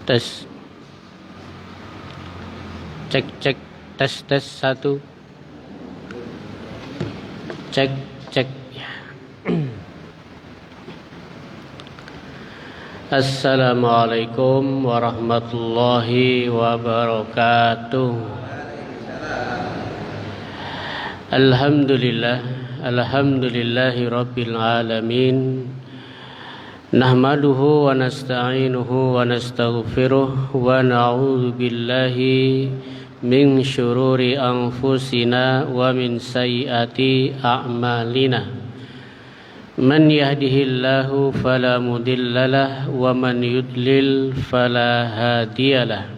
Tes. Cek cek tes satu. Cek cek. Assalamualaikum warahmatullahi wabarakatuh. Alhamdulillahi rabbil alamin. Nahmaduhu wa nasta'inuhu wa nastaghfiruh wa na'udzu billahi min syururi anfusina wa min sayyiati a'malina. Man yahdihillahu fala mudhillalah wa man yudlil fala hadiyalah.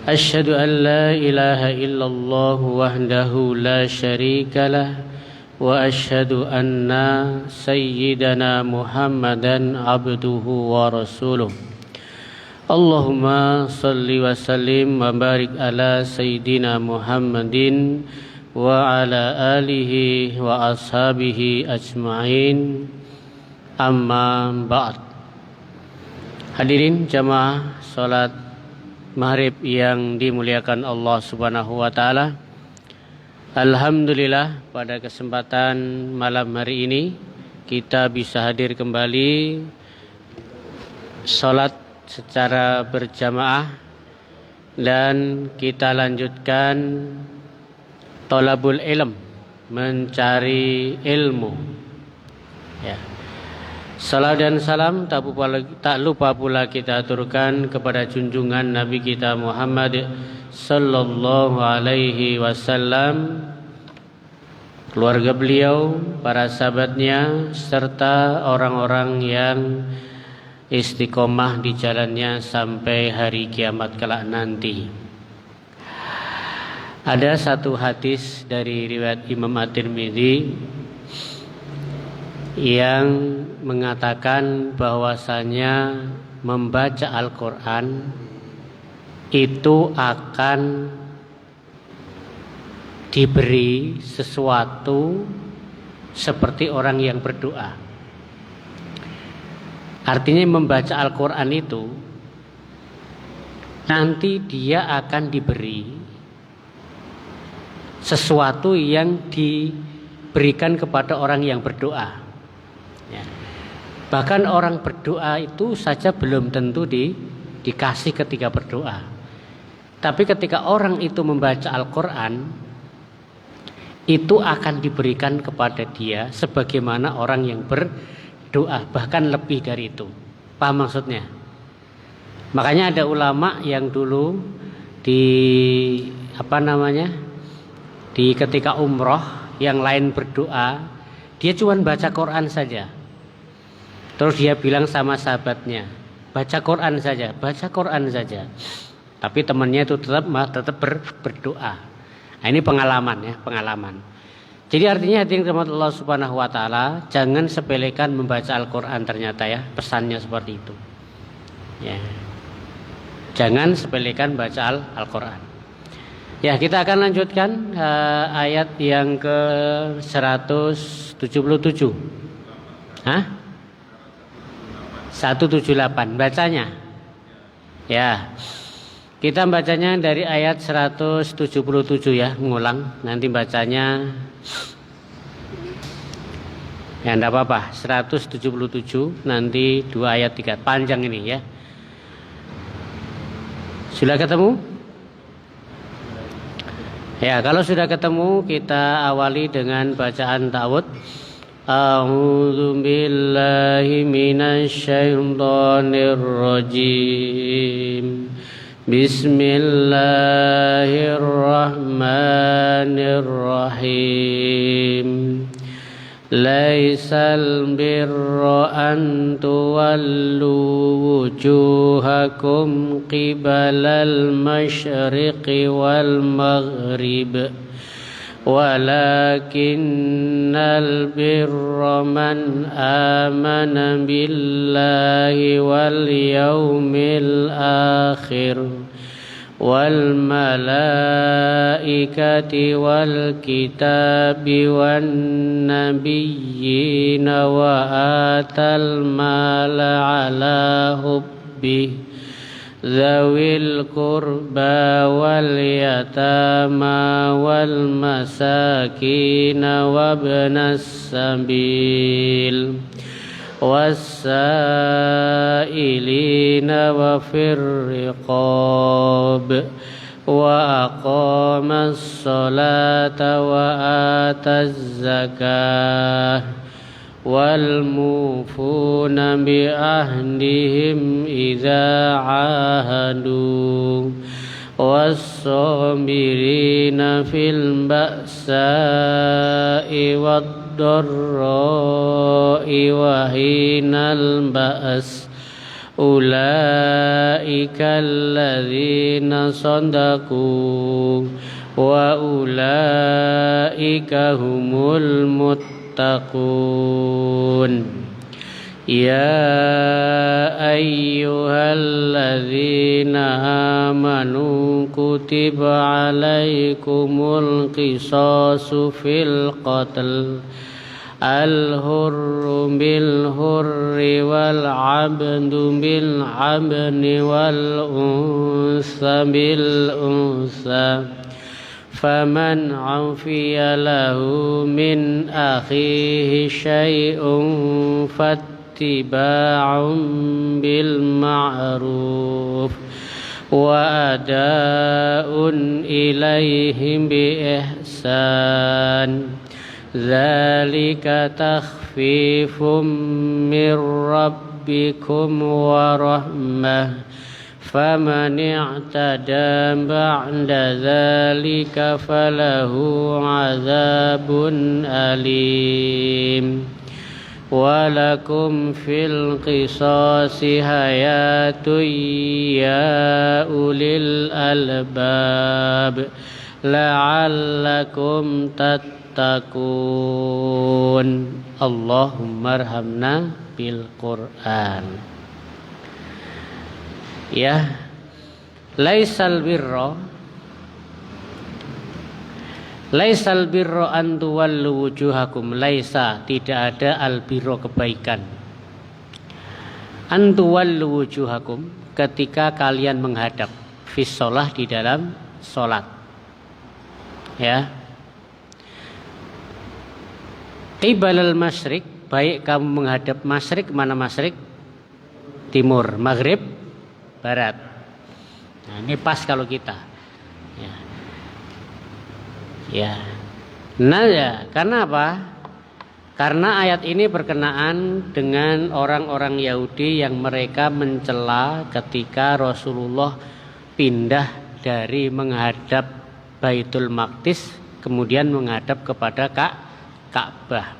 Asyhadu an la ilaha illallah wahdahu la syarikalah wa asyhadu anna sayyidana Muhammadan abduhu wa rasuluh. Allahumma salli wa sallim wa barik ala sayyidina Muhammadin wa ala alihi wa ashabihi ajma'in. Amma ba'd. Hadirin jamaah salat maghrib yang dimuliakan Allah Subhanahu wa taala. Alhamdulillah pada kesempatan malam hari ini kita bisa hadir kembali salat secara berjamaah dan kita lanjutkan thalabul ilm, mencari ilmu. Ya. Salam dan salam tak lupa pula kita aturkan kepada junjungan Nabi kita Muhammad sallallahu alaihi wasallam, keluarga beliau, para sahabatnya, serta orang-orang yang istiqomah di jalannya sampai hari kiamat kelak nanti. Ada satu hadis dari riwayat Imam At-Tirmidzi yang mengatakan bahwasanya membaca Al-Quran itu akan diberi sesuatu seperti orang yang berdoa. Artinya membaca Al-Quran itu nanti dia akan diberi sesuatu yang diberikan kepada orang yang berdoa. Ya. Bahkan orang berdoa itu saja belum tentu dikasih ketika berdoa. Tapi ketika orang itu membaca Al-Quran, itu akan diberikan kepada dia sebagaimana orang yang berdoa, bahkan lebih dari itu. Paham maksudnya? Makanya ada ulama yang dulu di ketika umroh, yang lain berdoa, dia cuma baca Quran saja. Terus dia bilang sama sahabatnya, baca Quran saja. Tapi temannya itu tetap berdoa. Nah, ini pengalaman. Jadi artinya hadirin rahmat Allah Subhanahu wa taala, jangan sepelekan membaca Al-Qur'an ternyata ya, pesannya seperti itu. Ya. Jangan sepelekan baca Al-Qur'an. Ya, kita akan lanjutkan ayat yang ke 177. Hah? 178 bacanya. Ya. Kita bacanya dari ayat 177 ya, ngulang. Nanti bacanya ya enggak apa-apa, 177 nanti 2 ayat 3. Panjang ini ya. Sudah ketemu? Ya, kalau sudah ketemu kita awali dengan bacaan ta'awudz. A'udzu billahi minasy syaithanir rajim. Bismillahirrahmanirrahim. Laisal birra an tuwallu wujuhakum qibalal masyriqi wal maghrib walakinnal birra man amana billahi wal yawmil akhir wal malaikati wal kitabi wan nabiyyina wa atal mala ala hubbi Zawil qurba wal yatama wal masakin wabnas sabil was-sa'ilina wa fir riqab wa aqamas salata wa ataz zakah wal mufuna bi ahdihim idza ahadu was-sabirina fil ba'sa'i wad-dharra'i wa hinal ba's ulaika alladzina sadaqu wa ulaika humul muttaqun. Ya ayyuhalladzina amanu kutiba alaikumul qisasu fil qatl al-hurru bil hurri wal 'abdu bil 'abdi wal unsa bil unsa faman 'afiya lahu min akhihi syai'un fattiba'un bil ma'ruf wa ada'un ilaihim bi ihsan dzalika takhfifum mir rabbikum wa rahmah faman i'tada ba'da dzalika falahu 'adzabun alim. Walakum fil qisasi hayatun ya ulil albab la'allakum tattaqun. Allahumma arhamna bil Qur'an. Ya, laisal birro an tuwallu wujuhakum. Laisa, tidak ada albirro kebaikan. An tuwallu wujuhakum, ketika kalian menghadap fis shalah, di dalam salat. Ya. Qibalal masyriq, baik kamu menghadap masyriq, mana masyriq? Timur, maghrib, barat. Nah, ini pas kalau kita. Ya. Ya. Nah, ya, karena apa? Karena ayat ini berkenaan dengan orang-orang Yahudi yang mereka mencela ketika Rasulullah pindah dari menghadap Baitul Maqdis kemudian menghadap kepada Ka'bah.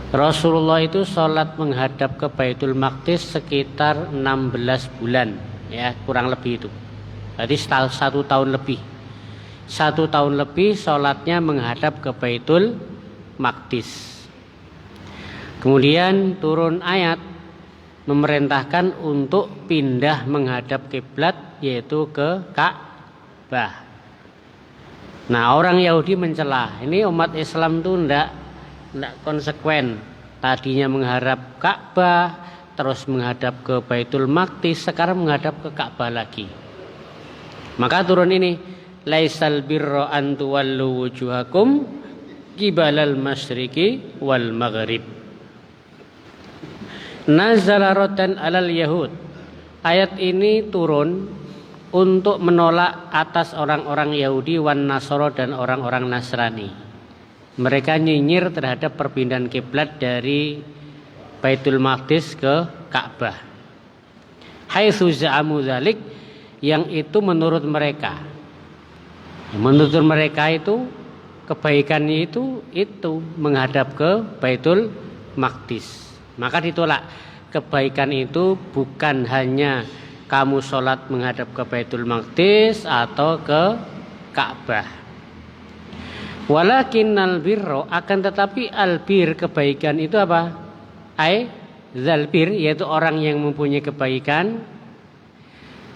Rasulullah itu sholat menghadap ke Baitul Maqdis sekitar 16 bulan, ya, kurang lebih itu. Jadi 1 tahun lebih. 1 tahun lebih sholatnya menghadap ke Baitul Maqdis. Kemudian turun ayat memerintahkan untuk pindah menghadap kiblat, yaitu ke Ka'bah. Nah, orang Yahudi mencela, ini umat Islam tuh enggak konsekuen. Tadinya menghadap Ka'bah, terus menghadap ke Baitul Maqdis, sekarang menghadap ke Ka'bah lagi. Maka turun ini, laisal birra an tuwallu wujuhakum qibalal masyriqi wal maghrib. Nazala raddan alal yahud. Ayat ini turun untuk menolak atas orang-orang Yahudi wan Nasara dan orang-orang Nasrani. Mereka nyinyir terhadap perpindahan kiblat dari Baitul Maqdis ke Ka'bah. Haitsu za'amu dzalik, yang itu menurut mereka. Menurut mereka itu kebaikannya itu menghadap ke Baitul Maqdis. Maka ditolak. Kebaikan itu bukan hanya kamu sholat menghadap ke Baitul Maqdis atau ke Ka'bah. Walakinnal birro, akan tetapi albir, kebaikan itu apa? Zalbir, yaitu orang yang mempunyai kebaikan,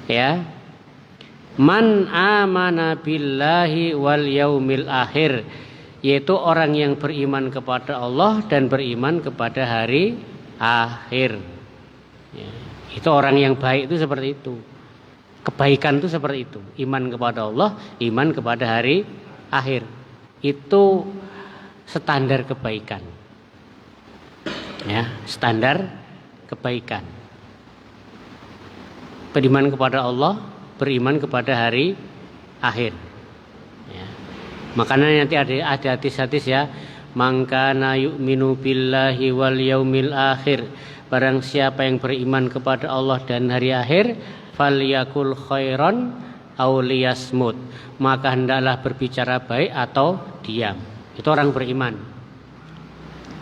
ya. Man amana billahi wal yaumil akhir, yaitu orang yang beriman kepada Allah dan beriman kepada hari akhir. Ya. Itu orang yang baik itu seperti itu. Kebaikan itu seperti itu. Iman kepada Allah, iman kepada hari akhir. Itu standar kebaikan. Ya, standar kebaikan. Beriman kepada Allah, beriman kepada hari akhir. Ya. Makanya nanti ada hadis-hadis ya, man kana yu'minu billahi wal yaumil akhir. Barang siapa yang beriman kepada Allah dan hari akhir, falyakul khairan aw liyasmut. Maka hendaklah berbicara baik atau diam. Itu orang beriman.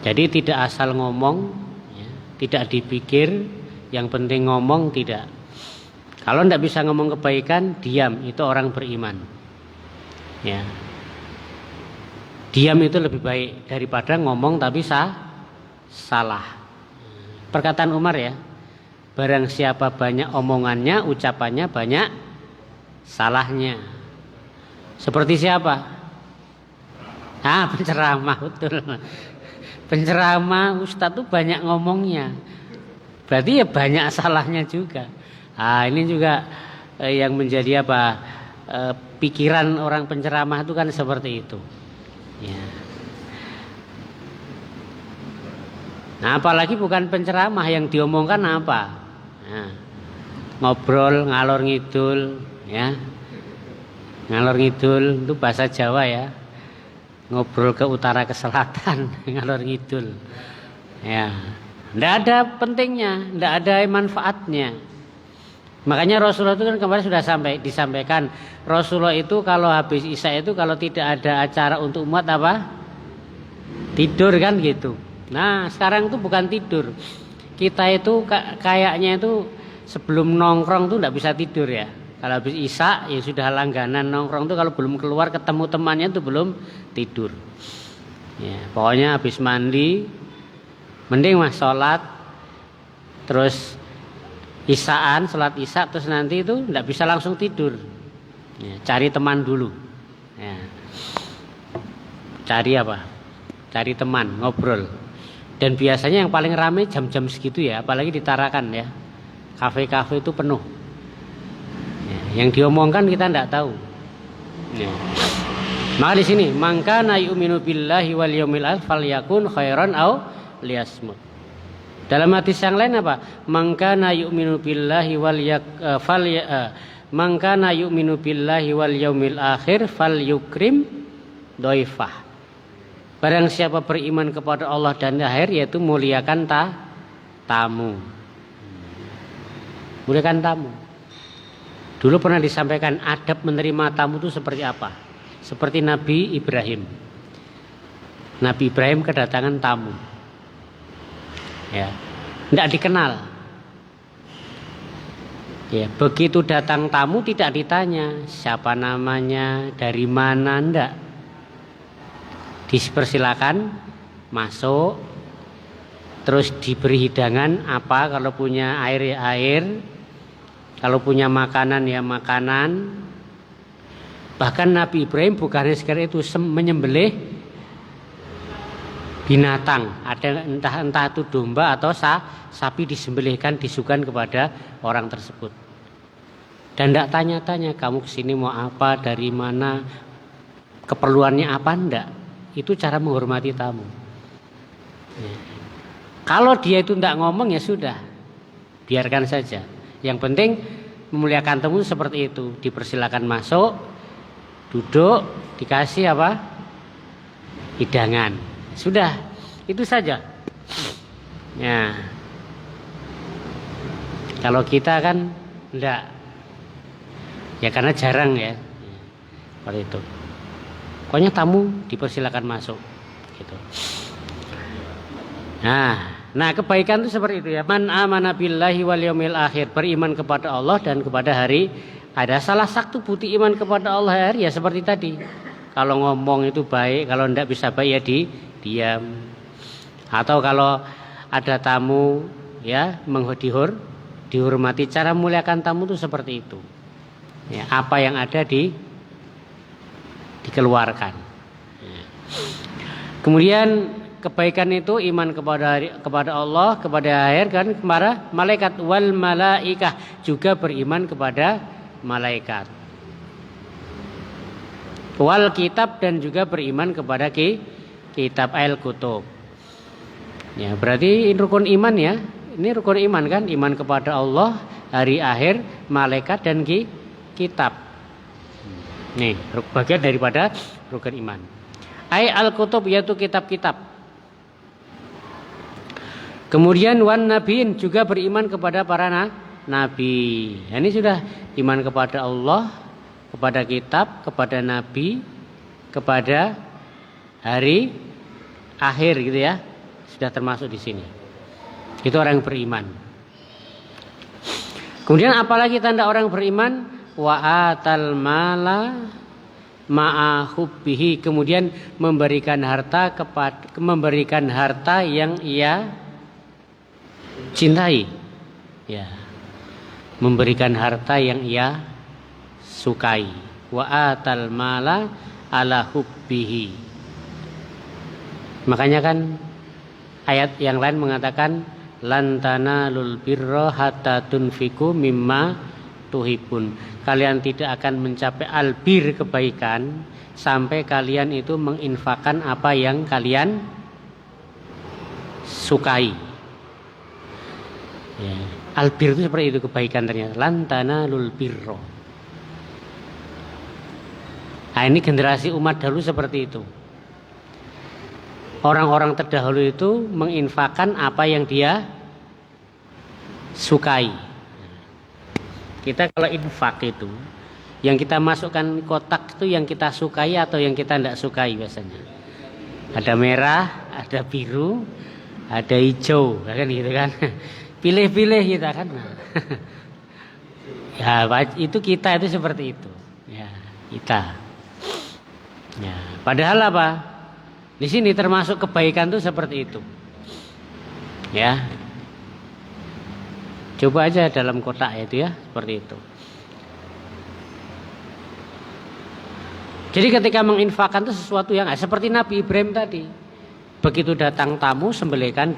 Jadi tidak asal ngomong, ya, tidak dipikir, yang penting ngomong tidak. Kalau tidak bisa ngomong kebaikan, diam. Itu orang beriman. Ya. Diam itu lebih baik daripada ngomong tapi salah. Perkataan Umar ya, barang siapa banyak omongannya, ucapannya banyak salahnya. Seperti siapa? Penceramah, betul. Penceramah ustadz tuh banyak ngomongnya, berarti ya banyak salahnya juga. Ini juga yang menjadi pikiran orang penceramah itu kan seperti itu. Ya. Nah, apalagi bukan penceramah, yang diomongkan apa? Nah, ngobrol ngalor ngidul, ya. Ngalor ngidul itu bahasa Jawa ya. Ngobrol ke utara ke selatan, ngalor ngidul. Ya. Enggak ada pentingnya, enggak ada manfaatnya. Makanya Rasulullah itu kan kemarin sudah disampaikan, Rasulullah itu kalau habis Isya itu kalau tidak ada acara untuk umat apa? Tidur kan gitu. Nah sekarang itu bukan tidur. Kita itu kayaknya itu sebelum nongkrong tuh enggak bisa tidur ya. Kalau habis Isya ya sudah langganan nongkrong tuh, kalau belum keluar ketemu temannya tuh belum tidur. Ya, pokoknya habis mandi mending sholat terus Isyaan, sholat Isya terus nanti itu enggak bisa langsung tidur. Ya, cari teman dulu. Ya. Cari apa? Cari teman, ngobrol. Dan biasanya yang paling ramai jam-jam segitu ya, apalagi di Tarakan ya. Kafe-kafe itu penuh. Ya, yang diomongkan kita tidak tahu. Ya. Maka di sini, maka na yu'minu billahi wal yaumil akhir falyakun khairan aw liyasmut. Dalam hadis yang lain apa? Maka na yu'minu billahi maka na yu'minu billahi wal yaumil akhir falyukrim dhaifah. Barang siapa beriman kepada Allah dan akhir, yaitu muliakan tamu. Muliakan tamu. Dulu pernah disampaikan adab menerima tamu itu seperti apa? Seperti Nabi Ibrahim. Nabi Ibrahim kedatangan tamu. Ya, tidak dikenal. Ya, begitu datang tamu tidak ditanya siapa namanya, dari mana, enggak. Dipersilakan masuk, terus diberi hidangan apa, kalau punya air ya air, kalau punya makanan ya makanan. Bahkan Nabi Ibrahim bukan sekedar itu menyembelih binatang, ada entah itu domba atau sapi, disembelihkan disuguhkan kepada orang tersebut. Dan tidak tanya-tanya kamu kesini mau apa, dari mana, keperluannya apa, enggak. Itu cara menghormati tamu. Ya. Kalau dia itu tidak ngomong ya sudah, biarkan saja. Yang penting memuliakan tamu seperti itu, dipersilakan masuk, duduk, dikasih apa? Hidangan. Sudah, itu saja. Ya. Kalau kita kan enggak. Ya karena jarang ya. Seperti itu. Pokoknya tamu dipersilakan masuk gitu. Nah, kebaikan itu seperti itu ya. Man amana billahi wal yaumil akhir, beriman kepada Allah dan kepada hari. Ada salah satu bukti iman kepada Allah hari ya seperti tadi. Kalau ngomong itu baik, kalau enggak bisa baik ya diam. Atau kalau ada tamu ya dihormati, cara muliakan tamu itu seperti itu. Ya, apa yang ada dikeluarkan. Ya. Kemudian kebaikan itu iman kepada Allah, kepada akhir kan, kepada malaikat, wal malaikah, juga beriman kepada malaikat. Wal kitab, dan juga beriman kepada kitab al-kutub. Ya, berarti ini rukun iman ya. Ini rukun iman kan, iman kepada Allah, hari akhir, malaikat, dan kitab. Nih, bagian daripada rukun iman. Ai al-kutub, yaitu kitab-kitab. Kemudian wan nabiin, juga beriman kepada para nabi. Ini sudah iman kepada Allah, kepada kitab, kepada nabi, kepada hari akhir gitu ya. Sudah termasuk di sini. Itu orang yang beriman. Kemudian apalagi tanda orang beriman? Wa atal mala ma'a hubbihi, kemudian memberikan harta yang ia cintai. Ya. Memberikan harta yang ia sukai. Wa atal mala ala hubbihi. Makanya kan ayat yang lain mengatakan lan tanalul birra hatta tunfiku mimma tuhibun. Kalian tidak akan mencapai albir, kebaikan, sampai kalian itu menginfakkan apa yang kalian sukai. Ya. Albir itu seperti itu, kebaikan ternyata. Lan tanalul birra. Nah, ini generasi umat dahulu seperti itu. Orang-orang terdahulu itu menginfakkan apa yang dia sukai. Kita kalau infak itu, yang kita masukkan kotak itu yang kita sukai atau yang kita tidak sukai biasanya. Ada merah, ada biru, ada hijau, kan gitu kan. Pilih-pilih kita kan. Ya, itu kita itu seperti itu. Ya, kita. Ya, padahal apa? Di sini termasuk kebaikan itu seperti itu. Ya. Coba aja dalam kotak itu ya, seperti itu. Jadi ketika menginfakkan itu sesuatu yang seperti Nabi Ibrahim tadi. Begitu datang tamu, sembelihkan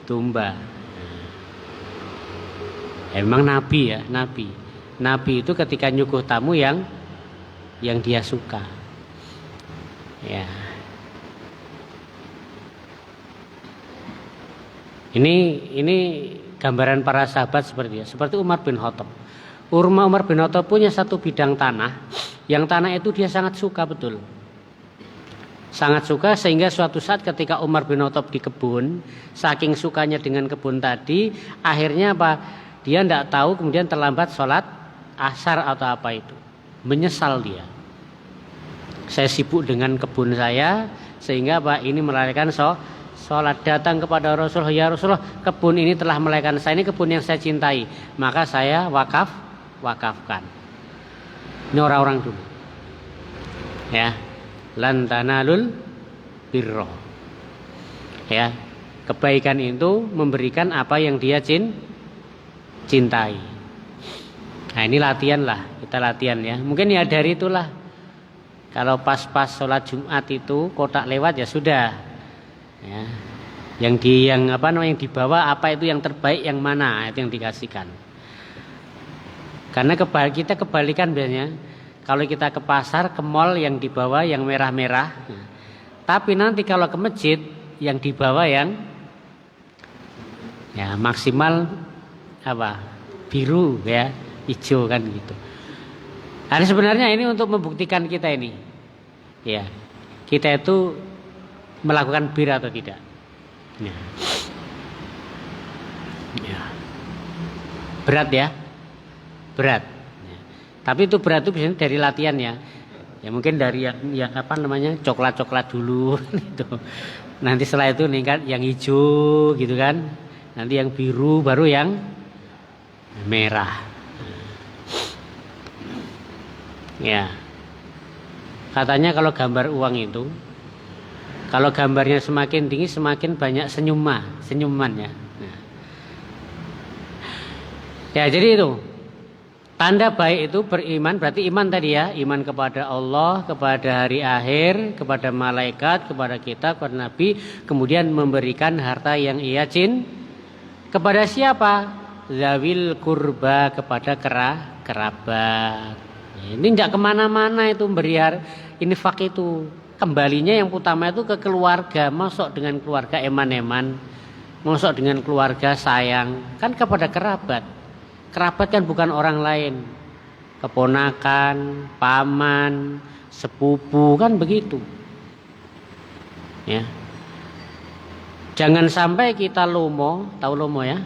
domba. Emang Nabi ya, Nabi. Nabi itu ketika nyuguh tamu yang dia suka. Ya. Ini gambaran para sahabat seperti Umar bin Khattab. Umar bin Khattab punya satu bidang tanah, yang tanah itu dia sangat suka betul. Sangat suka sehingga suatu saat ketika Umar bin Khattab di kebun, saking sukanya dengan kebun tadi, akhirnya apa? Dia tidak tahu, kemudian terlambat sholat asar atau apa itu. Menyesal dia. Saya sibuk dengan kebun saya, sehingga apa? Ini melarikan sholat, datang kepada Rasulullah, ya Rasulullah, kebun ini telah melahirkan saya, ini kebun yang saya cintai, maka saya wakafkan. Ini orang-orang dulu. Ya, lan tanalul birra. Ya, kebaikan itu memberikan apa yang dia cintai. Nah, ini latihan lah, kita latihan ya. Mungkin ya dari itulah. Kalau pas sholat Jumat itu kotak lewat ya sudah. Ya, yang dibawa apa itu yang terbaik, yang mana itu yang dikasihkan. Karena kita kebalikan biasanya, kalau kita ke pasar, ke mall yang dibawa yang merah-merah, tapi nanti kalau ke masjid yang dibawa yang ya maksimal apa biru ya, hijau kan gitu. Nah, sebenarnya ini untuk membuktikan kita ini, ya kita itu melakukan bir atau tidak. Ya. Ya. Berat ya, berat. Ya. Tapi itu berat itu biasanya dari latihan ya. Ya mungkin dari yang coklat dulu gitu. Nanti setelah itu meningkat yang hijau gitu kan. Nanti yang biru, baru yang merah. Ya. Katanya kalau gambar uang itu, kalau gambarnya semakin tinggi semakin banyak senyuman ya. Nah. Ya jadi itu. Tanda baik itu beriman, berarti iman tadi ya, iman kepada Allah, kepada hari akhir, kepada malaikat, kepada kita, kepada Nabi, kemudian memberikan harta yang ia kepada siapa? Zawil kurba, kepada kerabat. Ini tidak kemana-mana itu beri infak itu. Kembalinya yang utama itu ke keluarga, masuk dengan keluarga eman-eman, masuk dengan keluarga sayang, kan kepada kerabat. Kerabat kan bukan orang lain, keponakan, paman, sepupu, kan begitu. Ya. Jangan sampai kita lomo, tahu lomo ya?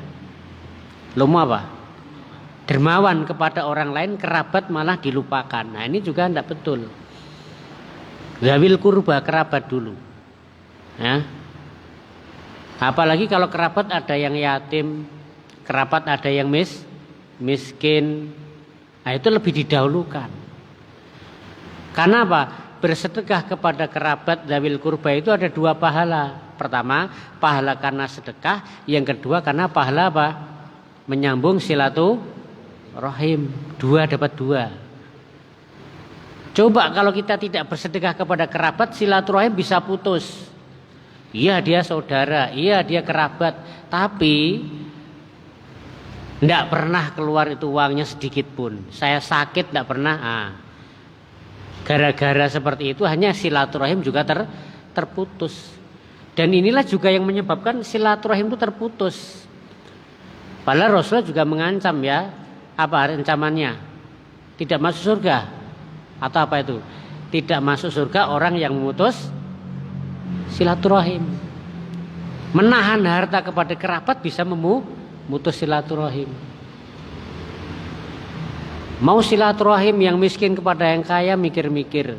Lomo apa? Dermawan kepada orang lain, kerabat malah dilupakan. Nah ini juga tidak betul. Zawil kurba, kerabat dulu. Ya. Apalagi kalau kerabat ada yang yatim, kerabat ada yang miskin, nah itu lebih didahulukan. Karena apa? Bersedekah kepada kerabat zawil kurba itu ada 2 pahala. Pertama, pahala karena sedekah. Yang kedua, karena pahala apa? Menyambung silaturahim. 2 dapat 2. Coba kalau kita tidak bersedekah kepada kerabat, silaturahim bisa putus. Iya dia saudara, iya dia kerabat, tapi tidak pernah keluar itu uangnya sedikit pun. Saya sakit tidak pernah. Gara-gara seperti itu hanya silaturahim juga terputus. Dan inilah juga yang menyebabkan silaturahim itu terputus. Padahal Rasulullah juga mengancam ya. Apa ancamannya? Tidak masuk surga. Atau apa itu? Tidak masuk surga orang yang memutus silaturahim. Menahan harta kepada kerabat bisa mutus silaturahim. Mau silaturahim yang miskin kepada yang kaya, mikir-mikir.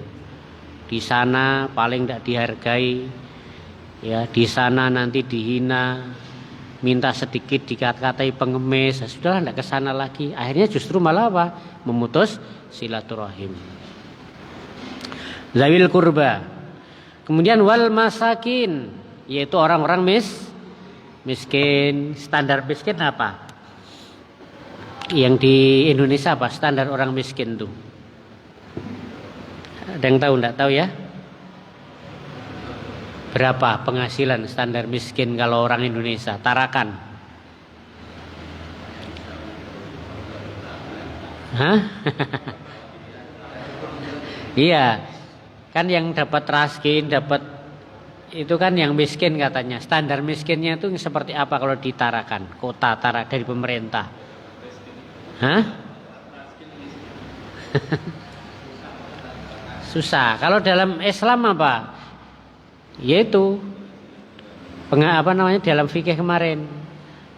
Di sana paling tidak dihargai. Ya, di sana nanti dihina. Minta sedikit dikata-katai pengemis. Sudahlah tidak ke sana lagi. Akhirnya justru malah apa? Memutus silaturahim. Zawil kurba. Kemudian wal masakin, yaitu orang-orang miskin. Standar miskin apa? Yang di Indonesia apa standar orang miskin tuh? Ada yang tahu? Enggak tahu ya? Berapa penghasilan standar miskin kalau orang Indonesia? Tarakan. Hah? Iya. Kan yang dapat raskin, dapat itu kan yang miskin katanya. Standar miskinnya itu seperti apa kalau ditarakan? Kota Tarakan dari pemerintah. Hah? Susah. Kalau dalam Islam apa? Yaitu dalam fikih kemarin.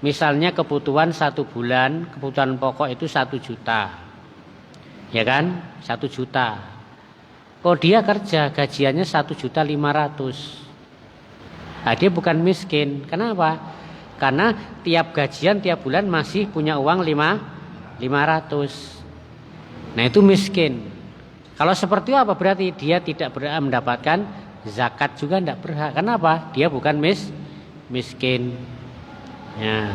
Misalnya kebutuhan 1 bulan, kebutuhan pokok itu 1 juta. Ya kan? 1 juta. Kalau dia kerja gajiannya 1.500.000. Nah, dia bukan miskin. Kenapa? Karena tiap gajian tiap bulan masih punya uang 500. Nah itu miskin. Kalau seperti itu apa? Berarti dia tidak berhak mendapatkan zakat juga tidak berhak. Kenapa? Dia bukan miskin. Ya.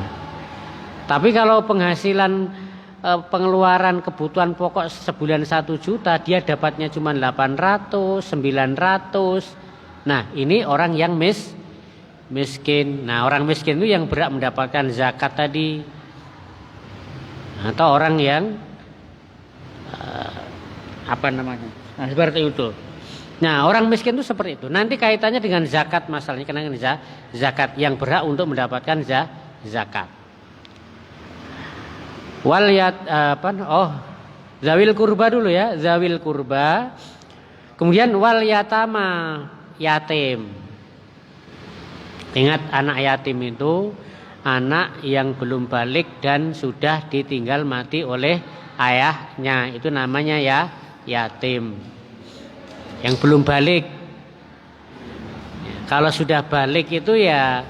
Tapi kalau penghasilan pengeluaran kebutuhan pokok sebulan 1 juta, dia dapatnya cuma 800, 900. Nah ini orang yang miskin. Nah orang miskin itu yang berhak mendapatkan zakat tadi. Atau orang yang Nah seperti itu. Nah orang miskin itu seperti itu. Nanti kaitannya dengan zakat masalahnya, karena zakat yang berhak untuk mendapatkan zakat. Zawil kurba dulu ya, zawil kurba. Kemudian wal yatama, yatim. Ingat anak yatim itu anak yang belum balik dan sudah ditinggal mati oleh ayahnya, itu namanya ya yatim. Yang belum balik. Kalau sudah balik itu ya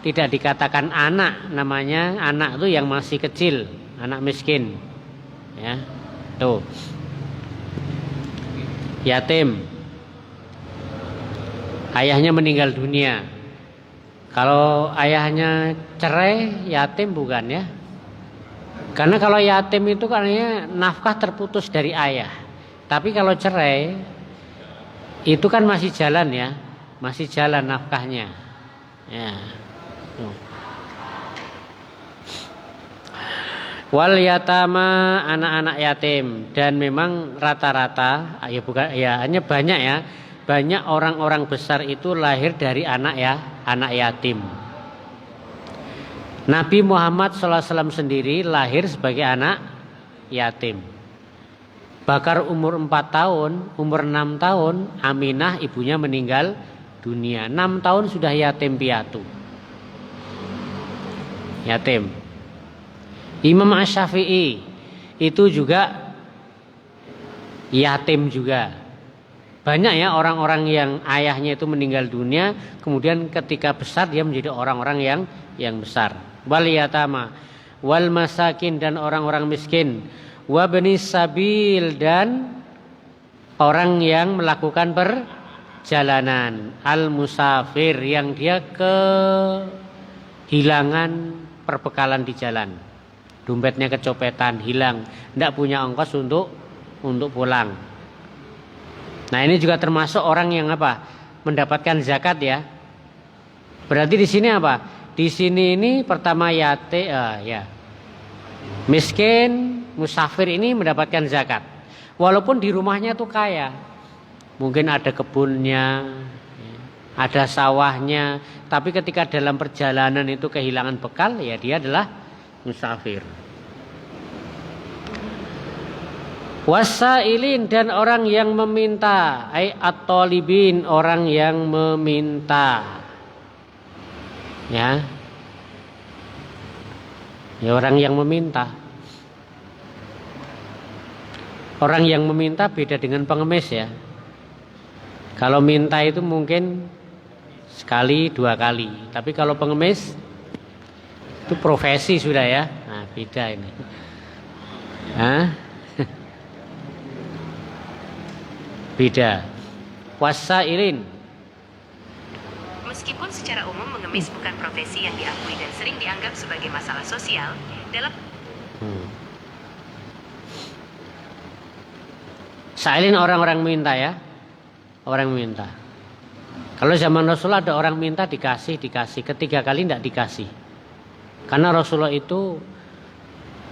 tidak dikatakan anak, namanya anak itu yang masih kecil, anak miskin. Ya. Tuh. Yatim. Ayahnya meninggal dunia. Kalau ayahnya cerai, yatim bukan ya? Karena kalau yatim itu karena nafkah terputus dari ayah. Tapi kalau cerai itu kan masih jalan ya, masih jalan nafkahnya. Ya. Wal yatama, anak-anak yatim, dan memang rata-rata ya bukan ya hanya banyak ya, banyak orang-orang besar itu lahir dari anak yatim. Nabi Muhammad SAW sendiri lahir sebagai anak yatim. Bakar umur 4 tahun, umur 6 tahun, Aminah ibunya meninggal dunia. 6 tahun sudah yatim piatu. Yatim. Imam Asy-Syafi'i itu juga yatim juga. Banyak ya orang-orang yang ayahnya itu meninggal dunia, kemudian ketika besar dia menjadi orang-orang yang besar. Wal yatama, wal masakin, dan orang-orang miskin, wa bnis sabil, dan orang yang melakukan perjalanan, al musafir, yang dia kehilangan perbekalan di jalan. Dompetnya kecopetan, hilang, tidak punya ongkos untuk pulang. Nah, ini juga termasuk orang yang apa? Mendapatkan zakat ya. Berarti di sini apa? Di sini ini pertama miskin, musafir ini mendapatkan zakat. Walaupun di rumahnya tuh kaya. Mungkin ada kebunnya, ada sawahnya, tapi ketika dalam perjalanan itu kehilangan bekal, ya dia adalah musafir. Wasailin, dan orang yang meminta, at-talibin, orang yang meminta. Ya. Ya, orang yang meminta. Orang yang meminta beda dengan pengemis ya. Kalau minta itu mungkin sekali, 2 kali. Tapi kalau pengemis itu profesi sudah ya. Nah, beda ini. Hah? Beda. Wasailin. Meskipun secara umum mengemis bukan profesi yang diakui dan sering dianggap sebagai masalah sosial dalam Sailin orang-orang minta ya. Orang minta. Kalau zaman Rasulullah ada orang minta dikasih, ketiga kali tidak dikasih. Karena Rasulullah itu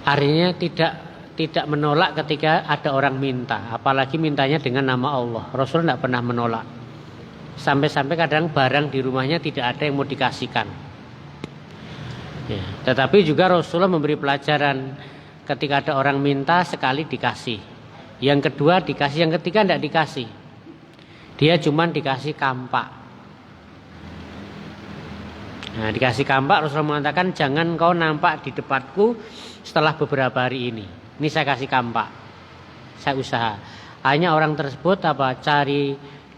artinya tidak menolak ketika ada orang minta, apalagi mintanya dengan nama Allah. Rasulullah tidak pernah menolak. Sampai-sampai kadang barang di rumahnya tidak ada yang mau dikasihkan. Ya, tetapi juga Rasulullah memberi pelajaran ketika ada orang minta sekali dikasih, yang kedua dikasih, yang ketiga tidak dikasih. Dia cuma dikasih kampak. Nah, dikasih kampak, Rasulullah mengatakan jangan kau nampak di depanku setelah beberapa hari ini. Ini saya kasih kampak, saya usaha. Hanya orang tersebut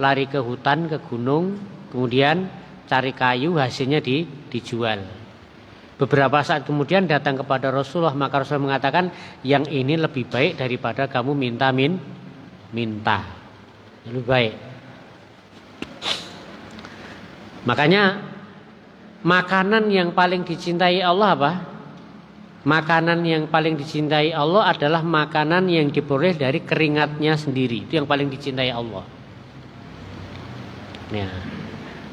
lari ke hutan, ke gunung, kemudian cari kayu, hasilnya dijual. Beberapa saat kemudian datang kepada Rasulullah, maka Rasulullah mengatakan yang ini lebih baik daripada kamu minta. Lebih baik. Makanya makanan yang paling dicintai Allah apa? Makanan yang paling dicintai Allah adalah makanan yang diperoleh dari keringatnya sendiri. Itu yang paling dicintai Allah. Ya,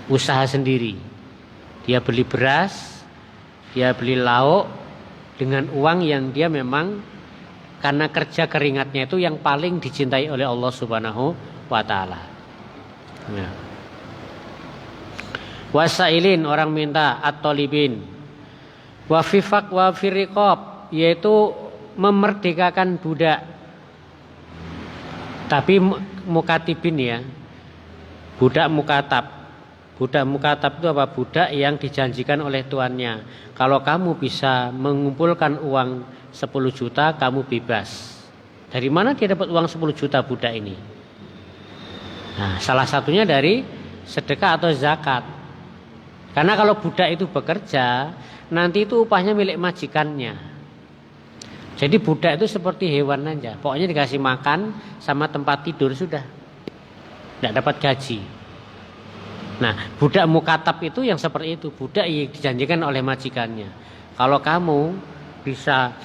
usaha sendiri. Dia beli beras, dia beli lauk dengan uang yang dia memang karena kerja keringatnya itu yang paling dicintai oleh Allah Subhanahu wa taala. Ya. Wasailin, orang minta, at-talibin. Wa fifaq wa firiqab, yaitu memerdekakan budak. Tapi mukatibin ya. Budak mukatab. Budak mukatab itu apa? Budak yang dijanjikan oleh tuannya. Kalau kamu bisa mengumpulkan uang 10 juta, kamu bebas. Dari mana dia dapat uang 10 juta budak ini? Nah, salah satunya dari sedekah atau zakat. Karena kalau budak itu bekerja, nanti itu upahnya milik majikannya. Jadi budak itu seperti hewan aja. Pokoknya dikasih makan sama tempat tidur sudah. Tidak dapat gaji. Nah, budak mukatab itu yang seperti itu. Budak yang dijanjikan oleh majikannya. Kalau kamu bisa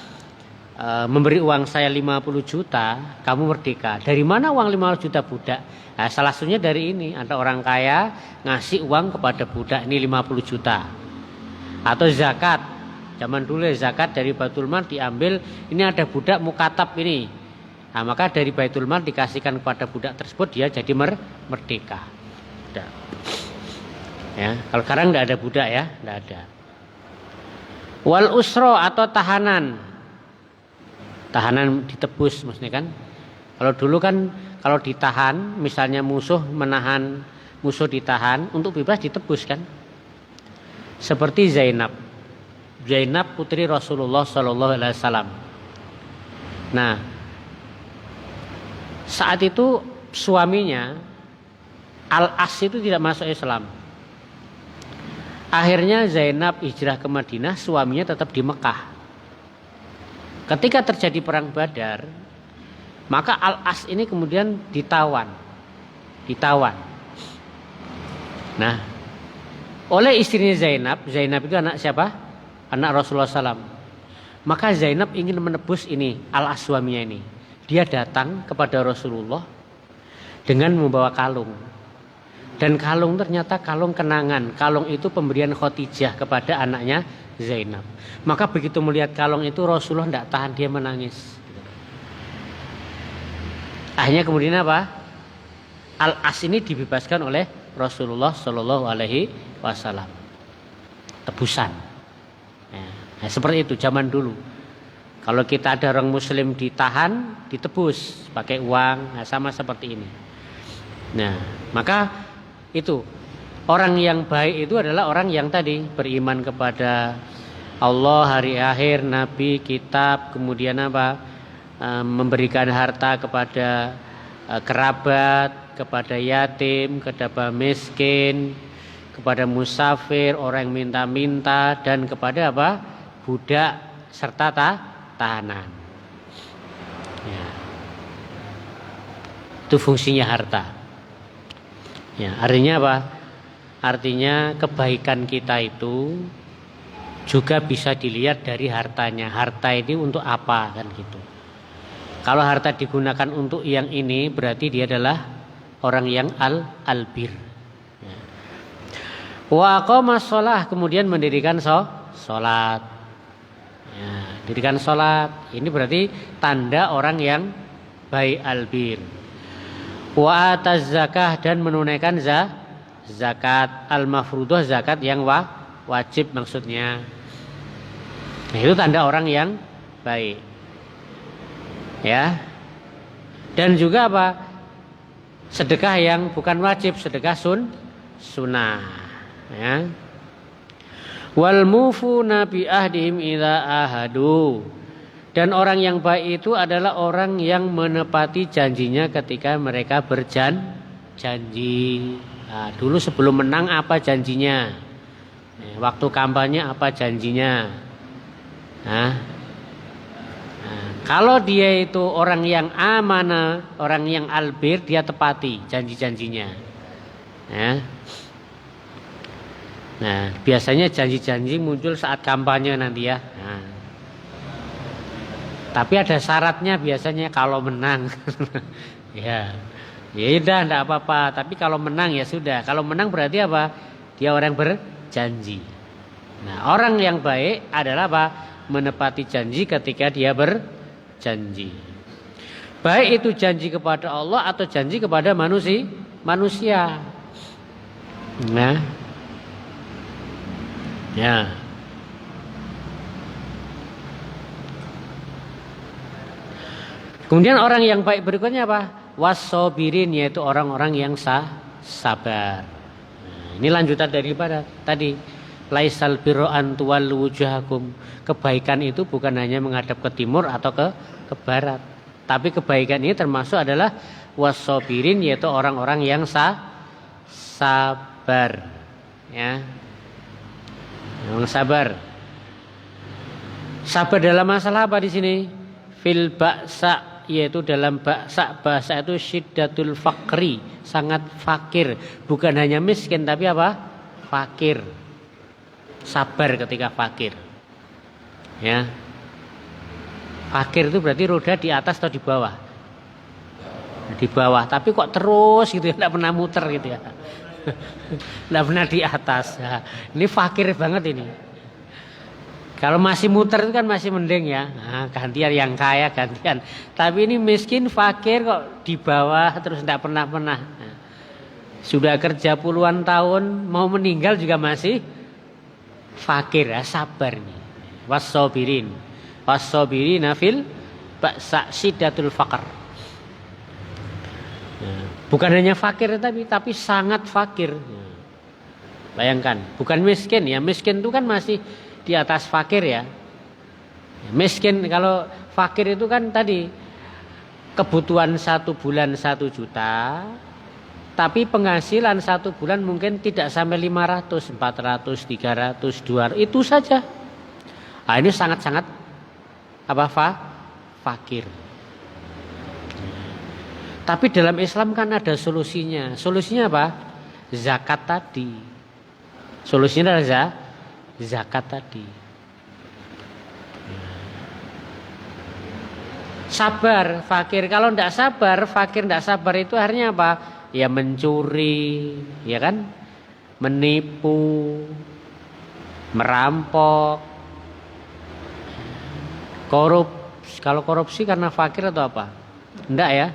memberi uang saya 50 juta, kamu merdeka. Dari mana uang 50 juta budak? Nah, salah satunya dari ini, ada orang kaya ngasih uang kepada budak ini 50 juta. Atau zakat. Zaman dulu zakat dari Baitul Mal diambil, ini ada budak mukatab ini. Nah, maka dari Baitul Mal dikasihkan kepada budak tersebut, dia jadi merdeka. Udah. Ya, kalau sekarang tidak ada budak ya, tidak ada. Wal usro atau tahanan. Tahanan ditebus maksudnya kan. Kalau dulu kan kalau ditahan, misalnya musuh menahan, musuh ditahan, untuk bebas ditebus kan. Seperti Zainab. Zainab putri Rasulullah SAW. Nah, saat itu suaminya Al-As itu tidak masuk Islam. Akhirnya Zainab hijrah ke Madinah, suaminya tetap di Mekah. Ketika terjadi perang Badar, maka Al-As ini kemudian ditawan. Nah, oleh istrinya Zainab itu anak siapa? Anak Rasulullah SAW. Maka Zainab ingin menebus ini Al-As suaminya ini. Dia datang kepada Rasulullah dengan membawa kalung. Dan kalung ternyata kalung kenangan. Kalung itu pemberian Khadijah kepada anaknya Zainab. Maka begitu melihat kalung itu Rasulullah tidak tahan, dia menangis. Akhirnya kemudian apa? Al-As ini dibebaskan oleh Rasulullah SAW. Tebusan. Nah, seperti itu zaman dulu. Kalau kita ada orang Muslim ditahan, ditebus pakai uang, nah, sama seperti ini. Nah, maka itu orang yang baik itu adalah orang yang tadi beriman kepada Allah, hari akhir, Nabi, kitab, kemudian apa? Memberikan harta kepada kerabat, kepada yatim, kepada miskin, kepada musafir, orang yang minta-minta, dan kepada apa? Budak serta tahanan. Ya. Itu fungsinya harta. Ya, artinya apa? Artinya kebaikan kita itu juga bisa dilihat dari hartanya. Harta ini untuk apa kan gitu. Kalau harta digunakan untuk yang ini, berarti dia adalah orang yang albir. Ya. Wa aqamas shalah, kemudian mendirikan salat. Ya, dirikan sholat. Ini berarti tanda orang yang baik albir. Wa ataz zakah, dan menunaikan zakat al-mafruḍah, zakat yang wajib maksudnya. Nah, itu tanda orang yang baik. Ya. Dan juga apa? Sedekah yang bukan wajib, sedekah sunnah. Ya. Wal mufuna bi ahdihim idza ahadu. Dan orang yang baik itu adalah orang yang menepati janjinya ketika mereka berjanji. Nah, dulu sebelum menang apa janjinya? Waktu kampanye apa janjinya? Nah, kalau dia itu orang yang amanah, orang yang albir, dia tepati janji-janjinya. Nah, biasanya janji-janji muncul saat kampanye nanti ya. Nah, tapi ada syaratnya biasanya kalau menang. Ya udah, enggak apa-apa. Tapi kalau menang ya sudah. Kalau menang berarti apa? Dia orang berjanji. Nah, orang yang baik adalah apa? Menepati janji ketika dia berjanji. Baik itu janji kepada Allah atau janji kepada manusia. Nah, ya. Kemudian orang yang baik berikutnya apa? Wasobirin, yaitu orang-orang yang sabar. Nah, ini lanjutan daripada tadi. Laisal birru an tuwallu wujuhakum. Kebaikan itu bukan hanya menghadap ke timur atau ke barat. Tapi kebaikan ini termasuk adalah wasobirin, yaitu orang-orang yang sabar. Ya. Yang sabar. Sabar dalam masalah apa di sini? Fil ba'sa, yaitu dalam ba'sa. Ba'sa itu syiddatul fakri, sangat fakir. Bukan hanya miskin tapi apa? Fakir. Sabar ketika fakir. Ya. Fakir itu berarti roda di atas atau di bawah? Di bawah, tapi kok terus gitu ya, tidak pernah muter gitu ya. Tidak pernah di atas. Nah, ini fakir banget ini. Kalau masih muter itu kan masih mending ya. Nah, gantian yang kaya gantian. Tapi ini miskin fakir kok di bawah terus tidak pernah. Nah, sudah kerja puluhan tahun mau meninggal juga masih fakir ya, sabar nih. Wassobirina fil ba'sa syiddatul faqr. Bukan hanya fakir tapi sangat fakir. Bayangkan, bukan miskin ya. Miskin itu kan masih di atas fakir ya. Miskin, kalau fakir itu kan tadi kebutuhan 1 bulan 1 juta, tapi penghasilan 1 bulan mungkin tidak sampai 500, 400, 300, 200, itu saja. Nah, ini sangat-sangat fakir. Tapi dalam Islam kan ada solusinya. Solusinya apa? Zakat tadi. Solusinya adalah zakat tadi. Sabar, fakir. Kalau tidak sabar, fakir tidak sabar itu akhirnya apa? Ya mencuri, ya kan? Menipu, merampok, Kalau korupsi karena fakir atau apa? Enggak ya.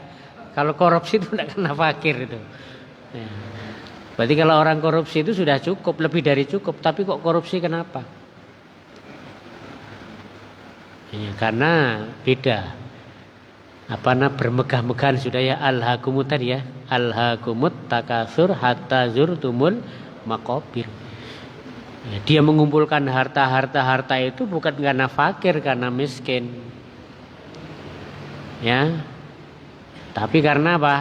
Kalau korupsi itu tidak karena fakir itu. Ya. Berarti kalau orang korupsi itu sudah cukup, lebih dari cukup. Tapi kok korupsi kenapa? Ya, karena beda. Bermegah-megahan sudah ya, alhaakumut tadi ya. Alhaakumut takasur hatta zurtumul maqabir. Ya, dia mengumpulkan harta itu bukan karena fakir, karena miskin. Ya. Tapi karena apa?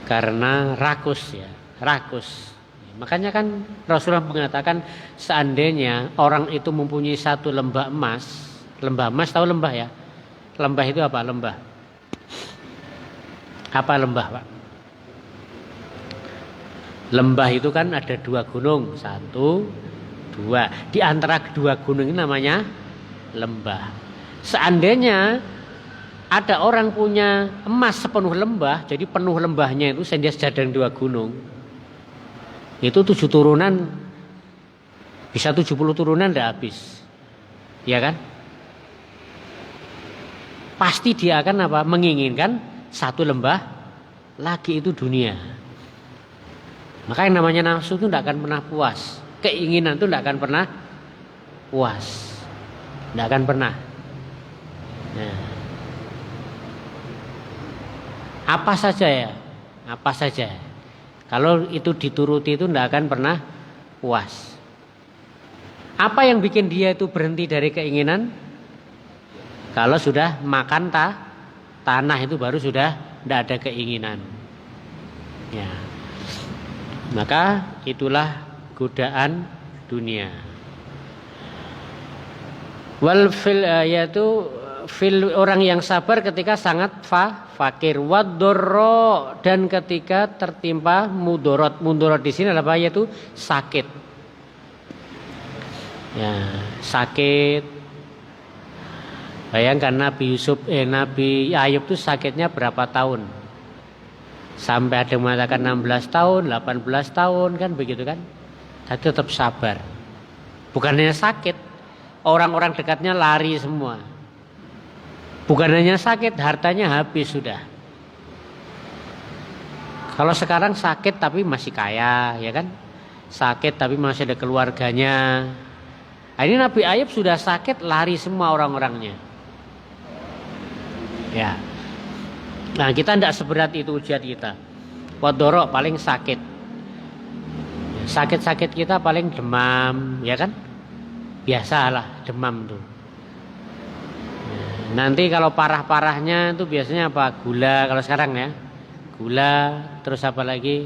Karena rakus ya, rakus. Makanya kan Rasulullah mengatakan seandainya orang itu mempunyai 1 lembah emas tahu lembah ya? Lembah itu apa? Lembah. Apa lembah, Pak? Lembah itu kan ada 2 gunung, 1, 2. Di antara kedua gunung ini namanya lembah. Seandainya ada orang punya emas sepenuh lembah, jadi penuh lembahnya itu dia sedang 2 gunung. Itu 7 turunan, bisa 70 turunan tidak habis. Ya kan? Pasti dia akan apa? Menginginkan 1 lembah lagi, itu dunia. Maka yang namanya nafsu itu tidak akan pernah puas. Keinginan itu tidak akan pernah puas. Tidak akan pernah. Nah. Apa saja ya? Apa saja. Kalau itu dituruti itu tidak akan pernah puas. Apa yang bikin dia itu berhenti dari keinginan? Kalau sudah makan tanah itu baru sudah tidak ada keinginan. Ya. Maka itulah godaan dunia. Wal fil yaitu fil orang yang sabar ketika sangat fakir, wadorro, dan ketika tertimpa mudorot. Mudorot di sini adalah yaitu sakit. Ya, sakit. Bayangkan Nabi Ayub itu sakitnya berapa tahun? Sampai ada yang mengatakan 16 tahun, 18 tahun kan begitu kan? Tapi tetap sabar. Bukan hanya sakit, orang-orang dekatnya lari semua. Bukan hanya sakit, hartanya habis sudah. Kalau sekarang sakit tapi masih kaya, ya kan? Sakit tapi masih ada keluarganya. Nah, ini Nabi Ayub sudah sakit, lari semua orang-orangnya. Ya. Nah, kita tidak seberat itu ujian kita. Wadorok paling sakit. Sakit-sakit kita paling demam, ya kan? Biasalah demam tuh. Nanti kalau parah-parahnya itu biasanya apa? Gula kalau sekarang ya. Gula, terus apa lagi?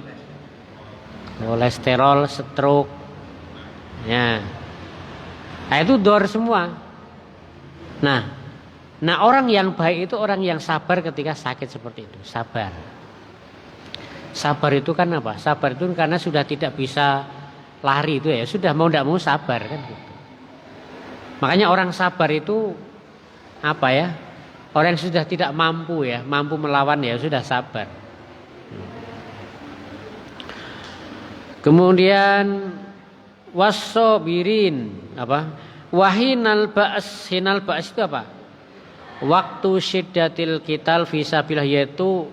Kolesterol, stroke. Ya. Nah, itu dor semua. Nah, orang yang baik itu orang yang sabar ketika sakit seperti itu. Sabar. Sabar itu kan apa? Sabar itu karena sudah tidak bisa lari itu ya. Sudah mau tidak mau sabar kan gitu. Makanya orang sabar itu apa ya? Orang yang sudah tidak mampu ya, mampu melawan ya sudah sabar. Kemudian wasobirin apa? Wahinal ba's, hinal ba's itu apa? Waktu syiddatil qital fisabilillah, yaitu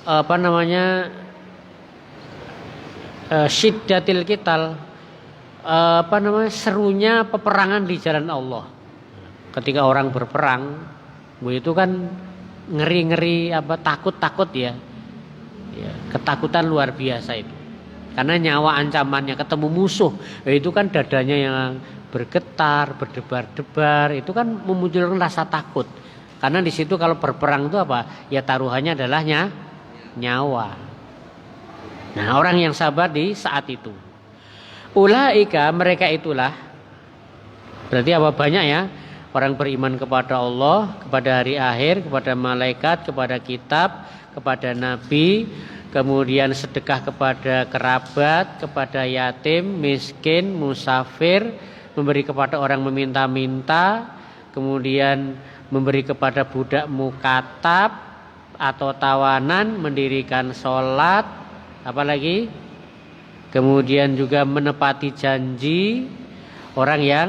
apa namanya? Syiddatil qital, apa namanya? Serunya peperangan di jalan Allah. Ketika orang berperang, itu kan ngeri-ngeri apa takut-takut ya. Ya, ketakutan luar biasa itu. Karena nyawa ancamannya, ketemu musuh, itu kan dadanya yang bergetar, berdebar-debar, itu kan memunculkan rasa takut. Karena di situ kalau berperang itu apa? Ya taruhannya adalah nyawa. Nah, orang yang sabar di saat itu. Ulaika, mereka itulah. Berarti apa? Banyak ya. Orang beriman kepada Allah, kepada hari akhir, kepada malaikat, kepada kitab, kepada nabi, kemudian sedekah kepada kerabat, kepada yatim, miskin, musafir, memberi kepada orang meminta-minta, kemudian memberi kepada budak mukatab atau tawanan, mendirikan sholat, apalagi, kemudian juga menepati janji, orang yang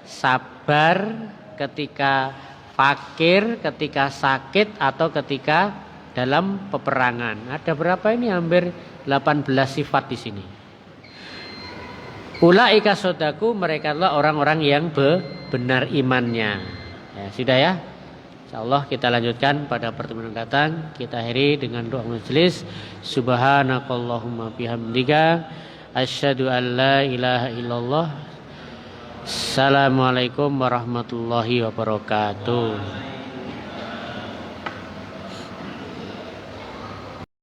sabar ketika fakir, ketika sakit, atau ketika dalam peperangan. Ada berapa ini? Hampir 18 sifat di sini. Ulaika sodaku, mereka adalah orang-orang yang benar imannya. Ya, sudah ya. Insyaallah kita lanjutkan pada pertemuan datang. Kita akhiri dengan doa majelis. Subhanakallahumma bihamdika asyhadu an la ilaha illallah. Assalamualaikum warahmatullahi wabarakatuh.